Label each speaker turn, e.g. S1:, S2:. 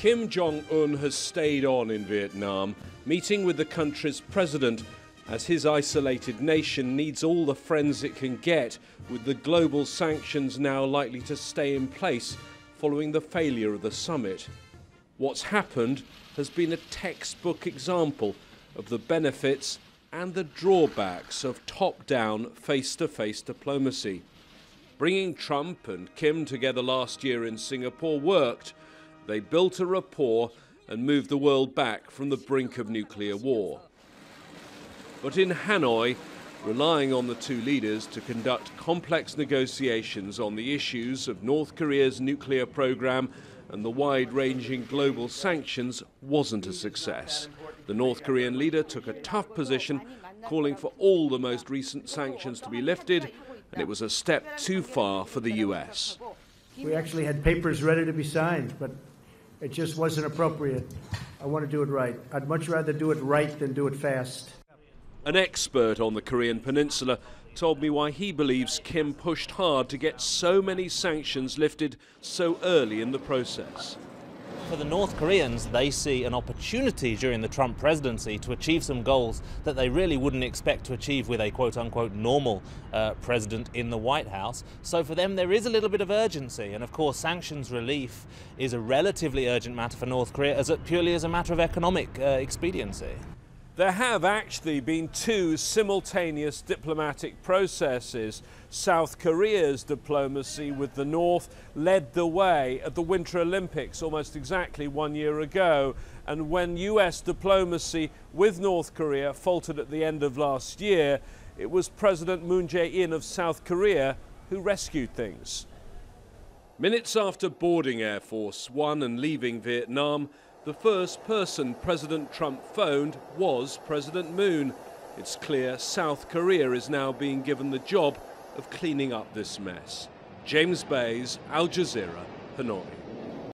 S1: Kim Jong-un has stayed on in Vietnam, meeting with the country's president as his isolated nation needs all the friends it can get, with the global sanctions now likely to stay in place following the failure of the summit. What's happened has been a textbook example of the benefits and the drawbacks of top-down, face-to-face diplomacy. Bringing Trump and Kim together last year in Singapore worked. They built a rapport and moved the world back from the brink of nuclear war. But in Hanoi, relying on the two leaders to conduct complex negotiations on the issues of North Korea's nuclear program and the wide-ranging global sanctions wasn't a success. The North Korean leader took a tough position, calling for all the most recent sanctions to be lifted, and it was a step too far for the US.
S2: We actually had papers ready to be signed, but it just wasn't appropriate. I want to do it right. I'd much rather do it right than do it fast.
S1: An expert on the Korean peninsula told me why he believes Kim pushed hard to get so many sanctions lifted so early in the process.
S3: For the North Koreans, they see an opportunity during the Trump presidency to achieve some goals that they really wouldn't expect to achieve with a quote-unquote normal president in the White House. So for them, there is a little bit of urgency. And of course, sanctions relief is a relatively urgent matter for North Korea purely as a matter of economic expediency.
S1: There have actually been two simultaneous diplomatic processes. South Korea's diplomacy with the North led the way at the Winter Olympics almost exactly 1 year ago. And when US diplomacy with North Korea faltered at the end of last year, it was President Moon Jae-in of South Korea who rescued things. Minutes after boarding Air Force One and leaving Vietnam, the first person President Trump phoned was President Moon. It's clear South Korea is now being given the job of cleaning up this mess. James Bays, Al Jazeera, Hanoi.